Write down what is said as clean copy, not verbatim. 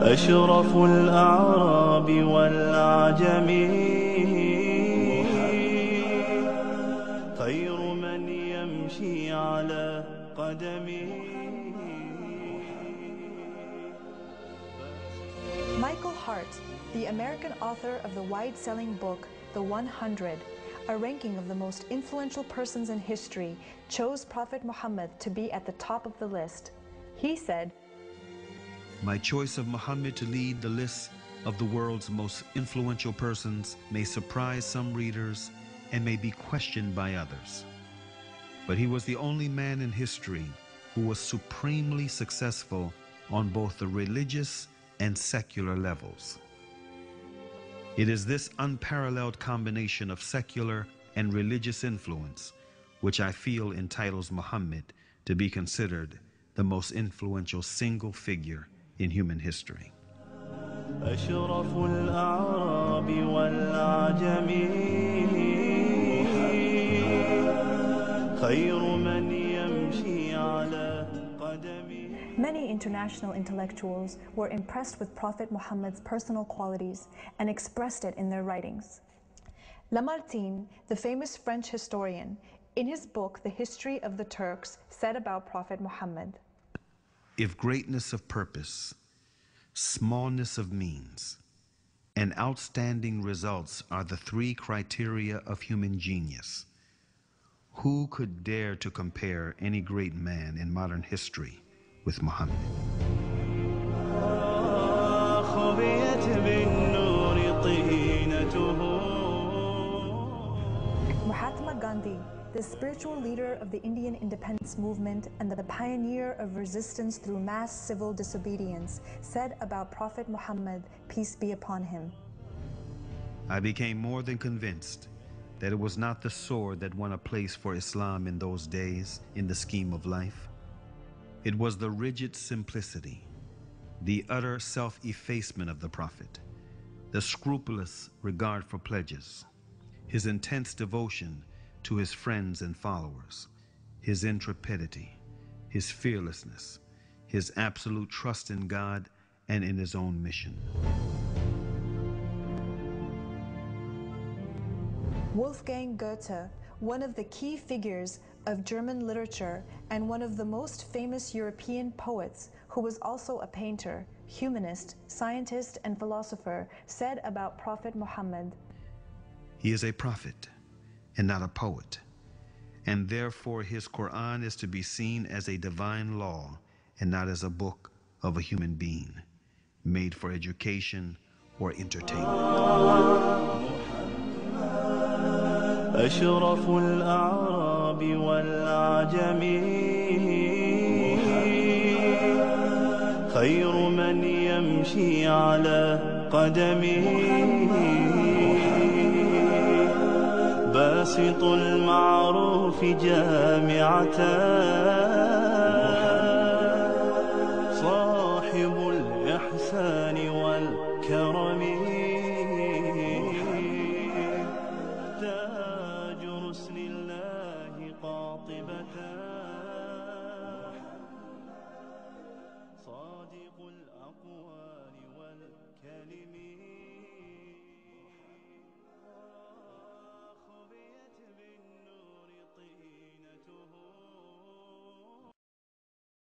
أشرف الأعراب والعجم خير من يمشي على قدمه. Michael Hart, the American author of the wide-selling book The 100, a ranking of the most influential persons in history, chose Prophet Muhammad to be at the top of the list. He said, "My choice of Muhammad to lead the list of the world's most influential persons may surprise some readers and may be questioned by others. But he was the only man in history who was supremely successful on both the religious and secular levels. It is this unparalleled combination of secular and religious influence which I feel entitles Muhammad to be considered the most influential single figure in human history." أشرف الأعراب والعجم خير من يمشي على قدمه. Many international intellectuals were impressed with Prophet Muhammad's personal qualities and expressed it in their writings. Lamartine, the famous French historian, in his book The History of the Turks, said about Prophet Muhammad, "If greatness of purpose, smallness of means, and outstanding results are the three criteria of human genius, who could dare to compare any great man in modern history with Muhammad?" Mahatma Gandhi, the spiritual leader of the Indian independence movement and the pioneer of resistance through mass civil disobedience, said about Prophet Muhammad, peace be upon him, "I became more than convinced that it was not the sword that won a place for Islam in those days in the scheme of life. It was the rigid simplicity, the utter self-effacement of the Prophet, the scrupulous regard for pledges, his intense devotion to his friends and followers, his intrepidity, his fearlessness, his absolute trust in God and in his own mission." Wolfgang Goethe, one of the key figures of German literature and one of the most famous European poets, who was also a painter, humanist, scientist, and philosopher, said about Prophet Muhammad, "He is a prophet and not a poet, and therefore his Quran is to be seen as a divine law and not as a book of a human being, made for education or entertainment." أشرف الأعراب والعجم خير من يمشي على قدمه باسط المعروف جامعة